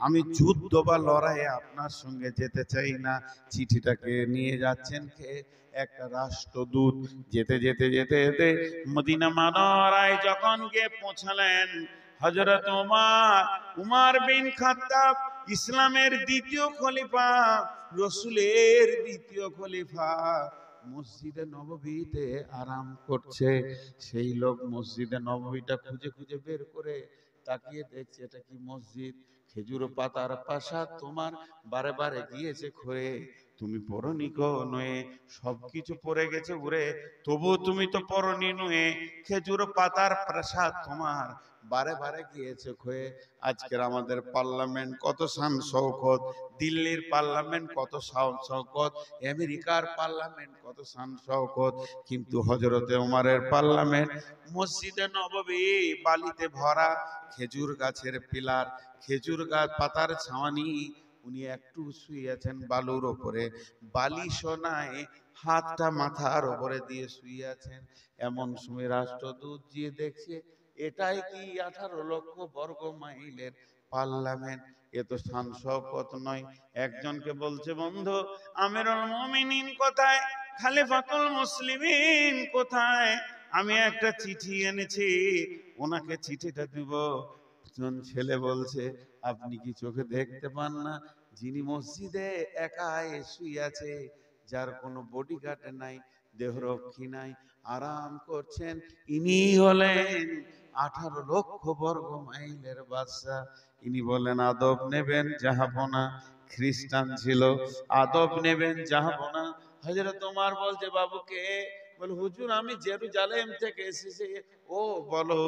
Speaker 1: আমি যুদ্ধ বা লড়াইয়ে আপনার সঙ্গে যেতে চাই না। চিঠিটাকে নিয়ে যাচ্ছেন কে? একটা রাষ্ট্রদূত। যেতে যেতে যেতে যেতে মদিনা মানরায় যখন গিয়ে পৌঁছালেন, হযরত উমর বিন খাত্তাব, ইসলামের দ্বিতীয় খলিফা, রাসূলের দ্বিতীয় খলিফা, মসজিদে নববীতে আরাম করছে। সেই লোক মসজিদে নববীটা খুঁজে খুঁজে বের করে তাকিয়ে দেখছে, এটা কি মসজিদ? খেজুর পাতার প্রাসাদ তোমার বারে বারে গিয়েছে ঘুরে, তুমি পরনি গো নয়ে, সবকিছু পড়ে গেছে উড়ে, তবু তুমি তো পরনি নয়ে, খেজুর পাতার প্রাসাদ তোমার বারে বারে গিয়েছে ক্ষয়ে। আজকের আমাদের পার্লামেন্ট কত শান শৌকত, দিল্লির পার্লামেন্ট কত শান শৌকত, আমেরিকার পার্লামেন্ট কত শান শৌকত, কিন্তু হযরতে ওমরের পার্লামেন্ট মসজিদে নববী বালিতে ভরা, খেজুর গাছের পিলার, খেজুর গাছ পাতার ছাওয়ানি, উনি একটু শুয়ে আছেন বালুর ওপরে, বালি সোনায় হাতটা মাথার ওপরে দিয়ে শুয়ে আছেন। এমন সময় রাষ্ট্রদূত গিয়ে দেখছে, এটাই কি 18 লক্ষ বর্গ মাইলের পার্লামেন্ট? এ তো শান শওকত নয়। একজনকে বলছে, বন্ধু আমিরুল মুমিনিন কোথায়, খলিফাতুল মুসলিমিন কোথায়? আমি একটা চিঠি এনেছি, ওনাকে চিঠিটা দিব। একজন ছেলে বলছে, আপনি কি চোখে দেখতে পান না, যিনি মসজিদে একা শুয়ে আছে, যার কোনো বডিগার্ড নাই, দেহরক্ষী নাই, আরাম করছেন, ইনি হলেন 18 লক্ষ বর্গ মাইলের বাদশা। ইনি বলেন, আদব নেবেন জাহাপনা। খ্রিস্টান ছিল, আদব নেবেন জাহাপনা। হযরত ওমর বলছে, বাবুকে বলে, হুজুর আমি জেরুজালেম থেকে এসেছি। ও বলো,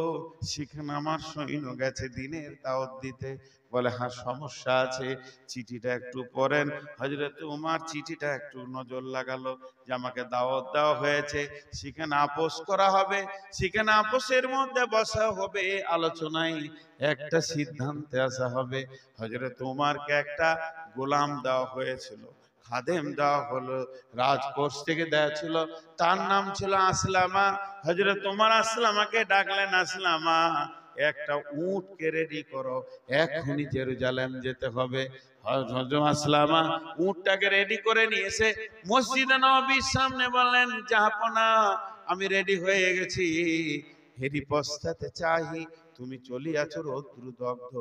Speaker 1: সেখানে আমার সৈন্য গেছে দিনের দাওয়াত দিতে। বলে, হ্যাঁ সমস্যা আছে, চিঠিটা একটু পড়েন। হযরত ওমর চিঠিটা একটু নজর লাগালো, যে আমাকে দাওয়াত দেওয়া হয়েছে, সেখানে আপোষ করা হবে, সেখানে আপোষের মধ্যে বসা হবে, আলোচনায় একটা সিদ্ধান্তে আসা হবে। হযরত ওমরকে একটা গোলাম দেওয়া হয়েছিল, খাদেম দেওয়া হলো, রাজকোষ থেকে দেওয়া ছিল, তার নাম ছিল আসলামা। হযরত ওমর আসলামাকে ডাকলেন, আসলামা একটা উটকে রেডি করো, এখনই জেরুজালেম যেতে হবে। হযরত আসলামা উটটাকে রেডি করে নিয়ে এসে মসজিদে নববীর সামনে বললেন, জাহাপনা আমি রেডি হয়ে গেছি, হেরি পস্তাতে চাহি, তুমি চলিয়াছো রৌদ্রদগ্ধ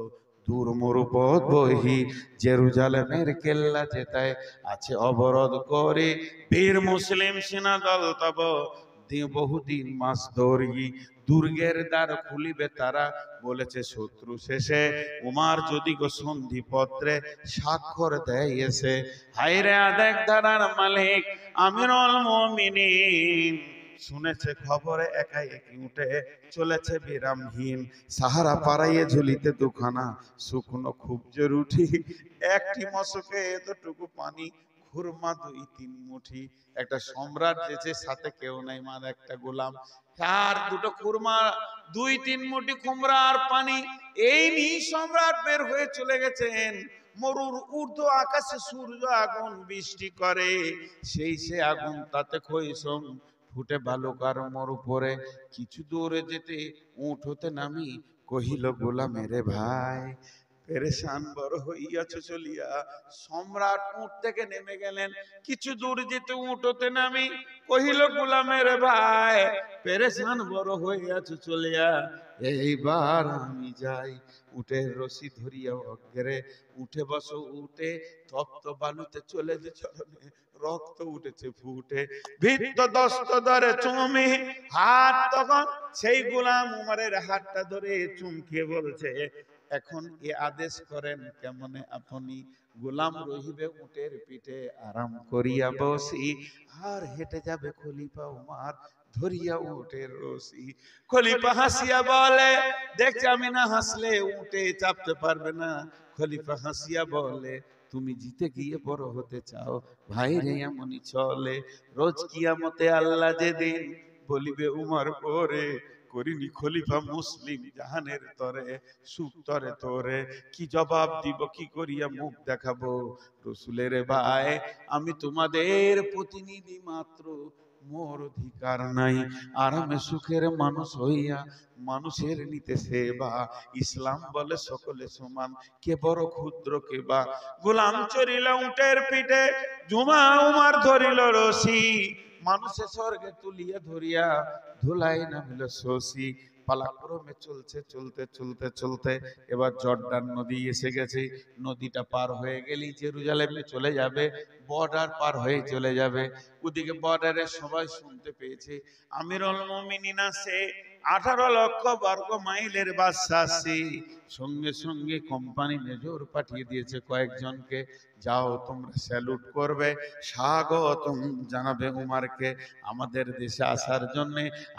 Speaker 1: দূর মরুপথ বহি, জেরুজালেমের কেল্লা যেতায় আছে অবরোধ করে, বীর মুসলিম সেনা দল তব বহুদিন মাস ধরি, দুর্গের দ্বার খুলিবে তারা, বলেছে শত্রু শেষে, উমার যদি গো সন্ধি পত্রে স্বাক্ষর দেয় এসে, হায়রে আদেক ধারার মালিক আমিরুল মুমিনিন, শুনেছে খবরে একাই একি উঠে চলেছে বিরামহীন, সাহারা পাড়াইয়ে ঝুলিতে দুখানা শুকনো খুব জরুরি, একটি মশকে এতটুকু পানি খুরমা 2-3 মুঠি। একটা সম্রাট যেছে, সাথে কেউ নাই, মার একটা গোলাম, আর দুটো খুরমা, 2-3 মুঠি কুমড়া আর পানি। এই নিয়ে সম্রাট বের হয়ে চলে গেছেন। মরুর ঊর্ধ্ব আকাশে সূর্য আগুন বৃষ্টি করে, সেই সে আগুন তাতে খৈসম ফুটে বালুকার মোর উপরে। কিছু দূরে যেতে উঠ হতে নামি কহিল গোলামের ভাই, পেরেশান বড় হইয়াছ চলিয়া। সম্রাট উঠ থেকে নেমে গেলেন। কিছু দূর যেতে উঠ হতে নামি কহিল গোলামের ভাই, পেরেশান বড় হইয়াছ চলিয়া, এইবার আমি যাই। উটের রশি ধরিয়া অগ্রে উঠে বসো, উঠে তপ্ত বালুতে চলে যে চরণে রক্ত উঠেছে ফুটে, ভিত্ত দস্ত ধরে চুমি হাত। তখন সেই গোলাম উমরের হাতটা ধরে চুমকে বলছে, এখন এ আদেশ করেন কেমনে আপনি, গোলাম রহিবে উটের পিঠে আরাম করিয়া বসি, আর হেঁটে যাবে খলিফা উমার ধরিয়া উটের রশি। খলিফা হাসিয়া বলে, দেখছি আমি না হাসলে উটে চাপতে পারবে না। খলিফা হাসিয়া বলে, তুমি জিতে গিয়ে বড় হতে চাও ভাই রে, এমনই চলে। রোজ কিয়ামতে আল্লাহ যেদিন বলিবে উমর পরে, করিনি খলিফা মুসলিম জাহানের তরে, সুখ তরে তোরে কি জবাব দিব, কি করিয়া মুখ দেখাবো। রসুলের ভাই, আমি তোমাদের প্রতিনিধি মাত্র, মোর অধিকার নাই আরামে সুখের মানুষ হইয়া মানুষের নিতে সেবা। ইসলাম বলে সকলে সমান, কে বড় ক্ষুদ্র কে বা। গোলাম চড়িল উটের পিঠে, জুমা উমার ধরিল রশি, মানুষের স্বর্গে তুলিয়া ধরিয়া ধুলাই নামিল শশী। পালাক্রমে চলছে চলতে চলতে চলতে এবার জর্ডান নদী এসে গেছে। নদীটা পার হয়ে গেলেই জেরুজালেমে চলে যাবে, বর্ডার পার হয়ে চলে যাবে। ওদিকে বর্ডারে সবাই শুনতে পেয়েছে আমিরুল মুমিনিন আছে, 18 লক্ষ বর্গ মাইলের বাদশা আছে। সঙ্গে সঙ্গে কোম্পানি মেজর পাঠিয়ে দিয়েছে কয়েকজনকে, যাও তোমরা স্যালুট করবে, স্বাগতম জানাবে উমারকে আমাদের দেশে আসার জন্য,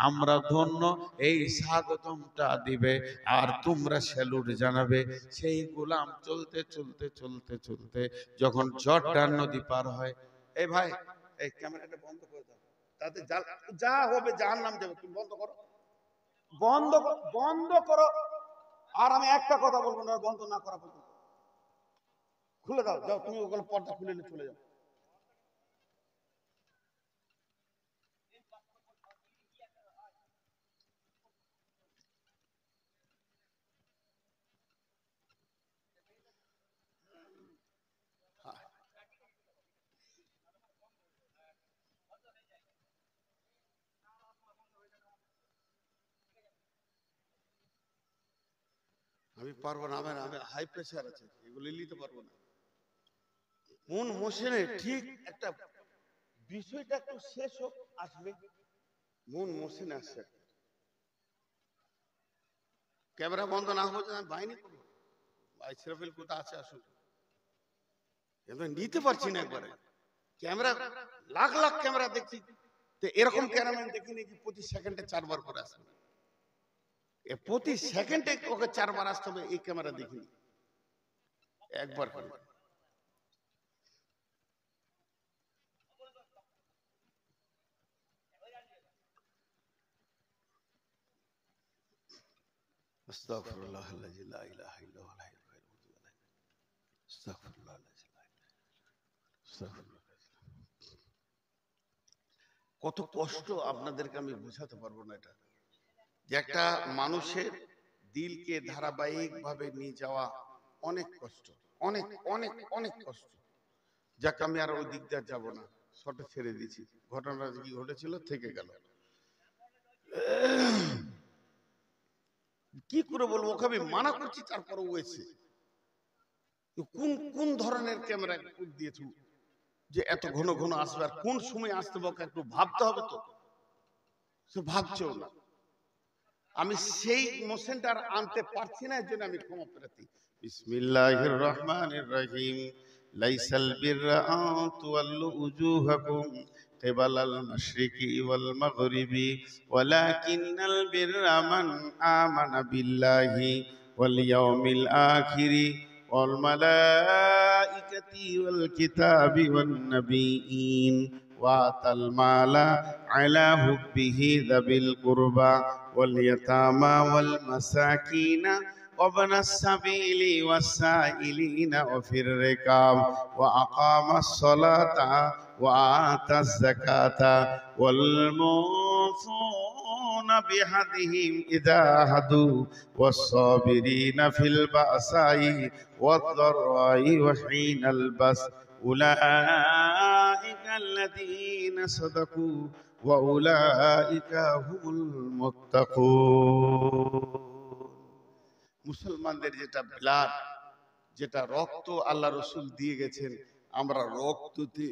Speaker 1: আমরা ধন্য, এই স্বাগতমটা দিবে আর তোমরা স্যালুট জানাবে। সেই গোলাম চলতে চলতে চলতে চলতে যখন জর্ডান নদী পার হয়, এই ভাই এই ক্যামেরাটা বন্ধ করে দাও, তাতে যা হবে জাহান্নাম যাবে, তুমি বন্ধ করো, বন্ধ করো। আর আমি একটা কথা বলবো না, বন্ধ না করা পর্যন্ত। খুলে দাও, যাও তুমি ওগুলো পর্দা খুলে নিয়ে চলে যাও। আমি পারবো না, আমি হাই প্রেসার আছে, এগুলো নিতে পারবো না। মন মোশনে ঠিক একটা বিষয়টা একটু শেষ হোক, আসবে মন মোশনে আসছে। ক্যামেরা বন্ধ না হলে আমি বাইনি করবো। ভাই সেরফিল কোথা আছে আসুন, এবার নিতে পারছি না একবারে। ক্যামেরা লাখ লাখ ক্যামেরা দেখছি, তো এরকম ক্যামেরাম্যান দেখিনি যে প্রতি সেকেন্ডে 4 বার করে আসবে। প্রতি সেকেন্ডে ওকে 4 বার আসতে হবে, এই ক্যামেরা দেখিনি একবার করে। আস্তাগফিরুল্লাহ আল্লাযী লা ইলাহা ইল্লা হুয়াল হাইয়ুল কাইয়্যুম। আস্তাগফিরুল্লাহ আল্লাযী লা ইলাহা ইল্লা হুয়া। কত কষ্ট আপনাদেরকে আমি বোঝাতে পারবো না। এটা যে একটা মানুষের দিলকে ধারাবাহিক ভাবে নিয়ে যাওয়া অনেক কষ্ট, অনেক অনেক অনেক কষ্ট। যাক আমি আর ওই দিক দিয়ে যাবো না, শর্টে ছেড়ে দিয়েছি। ঘটনাটা কি ঘটেছিল থেকে গেল, কি করে বলবো, ওকে আমি মানা করছি, তারপরে ও এসে কোন কোন ধরনের ক্যামেরা দিয়েছ যে এত ঘন ঘন আসবে, আর কোন সময় আসতে বকে একটু ভাবতে হবে তো, সে ভাবছেও না। আমি সেই মোশনটা আর আনতে পারছি না, এর জন্য আমি ক্ষমা প্রার্থী। বিসমিল্লাহির রহমানির রহিম। লাইসাল বিররা আন তুওয়াল্লু উজুহাকুম কিবালাল মাশরিকি ওয়াল মাগরিবি ওয়ালাকিন্নাল বিররা মান আমানা বিল্লাহি ওয়াল ইয়াউমিল আখিরি والملائكة والكتاب والنبيين وآتى المال على حبه ذوي القربى واليتامى والمساكين وابن السبيل والسائلين وفي الركاب وأقام الصلاة وآتى الزكاة والموفون بعهدهم إذا عهدوا والصابرين في البأساء والضراء وحين البأس أولئك الذين صدقوا وأولئك هم المتقون মুসলমানদের যেটা ব্লাড, যেটা রক্ত আল্লাহ রসুল দিয়ে গেছেন, আমরা রক্ততে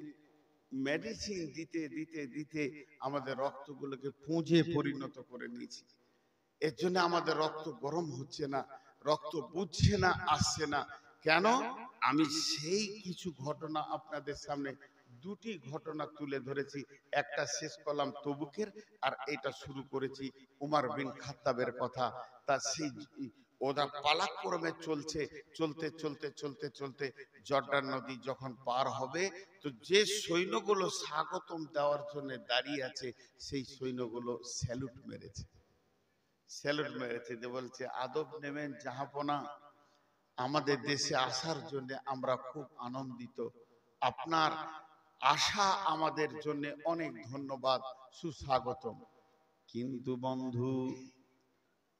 Speaker 1: মেডিসিন দিতে দিতে দিতে আমাদের রক্তগুলোকে পুঁজে পরিণত করে নিয়েছি। এর জন্য আমাদের রক্ত গরম হচ্ছে না, রক্ত বুঝছে না, আসছে না। কেন? আমি সেই কিছু ঘটনা আপনাদের সামনে দুটি ঘটনা তুলে ধরেছি। একটা শেষ করলাম তবুকের, আর এটা শুরু করেছি উমর বিন খাত্তাবের কথা। তা সেই ওরা পালাক্রমে চলছে, চলতে চলতে চলতে চলতে জর্ডান নদী যখন পার হবে, তো যে সৈন্যগুলো স্বাগতম দেওয়ার জন্য দাঁড়িয়ে আছে, সেই সৈন্যগুলো স্যালুট মেরেছে। স্যালুট মেরেছে যে বলছে, আদব নেবেন জাহাপনা, আমাদের দেশে আসার জন্য আমরা খুব আনন্দিত, আপনার আশা আমাদের জন্য অনেক ধন্যবাদ, সুস্বাগতম।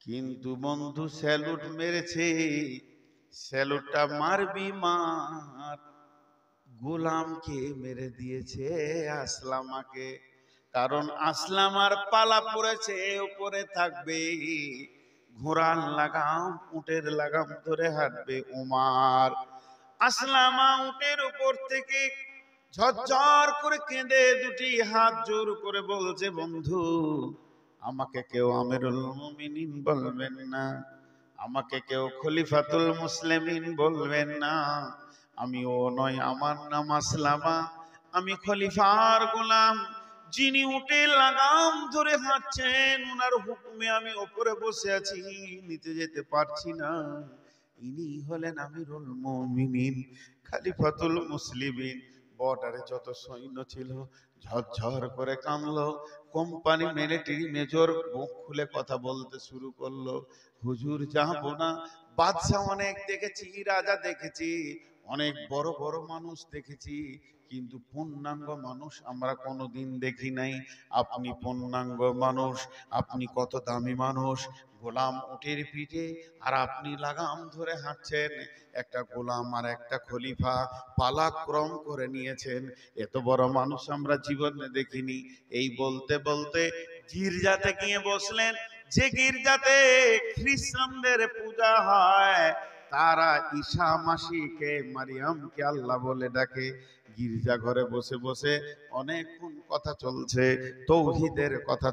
Speaker 1: কিন্তু বন্ধু স্যালুট মেরেছে, স্যালুটটা মারবি মার, গোলামকে মেরে দিয়েছে আসলামাকে। কারণ আসলামার পালা পড়েছে, উপরে থাকবে ঘোড়ার লাগাম, উটের লাগাম ধরে হাঁটবে উমার। আসলামা উটের উপর থেকে ঝরঝর করে কেঁদে দুটি হাত জোর করে বলছে, বন্ধু আমাকে কেউ আমিরুল মুমিনিন বলবেন না, আমাকে কেউ খলিফাতুল মুসলিমিন বলবেন না, আমি ও নয়, আমার নাম আসলামা, আমি খলিফার গোলাম, যিনি উটে লাগাম ধরে হাঁটছেন, উনার হুকুমে আমি ওপরে বসে আছি, নিচে যেতে পারছি না। ইনি হলেন আমিরুল মুমিনিন, খলিফাতুল মুসলিমিন। বর্ডারে যত সৈন্য ছিল ঝরঝর করে কাঁদলো। কোম্পানি মিলিটারি মেজর মুখ খুলে কথা বলতে শুরু করলো, হুজুর যাবো না, বাদশা অনেক দেখেছি, রাজা দেখেছি, অনেক বড় বড় মানুষ দেখেছি, কিন্তু পূর্ণাঙ্গ মানুষ আমরা কোনোদিন দেখি নাই। আপনি পূর্ণাঙ্গ মানুষ, আপনি কত দামি মানুষ, গোলাম উটের পিঠে আর আপনি লাগাম ধরে হাঁটছেন। একটা গোলাম আর একটা খলিফা পালাক্রম করে নিয়েছেন, এত বড় মানুষ আমরা জীবনে দেখিনি। এই বলতে বলতে গির্জাতে গিয়ে বসলেন। যে গির্জাতে খ্রিস্টানদের পূজা হয়, তারা ঈসা মাসিকে, মারিয়ামকে আল্লাহ বলে ডাকে। গির্জা ঘরে বসে বসে অনেকক্ষণ কথা চলছে, তৌহিদের কথা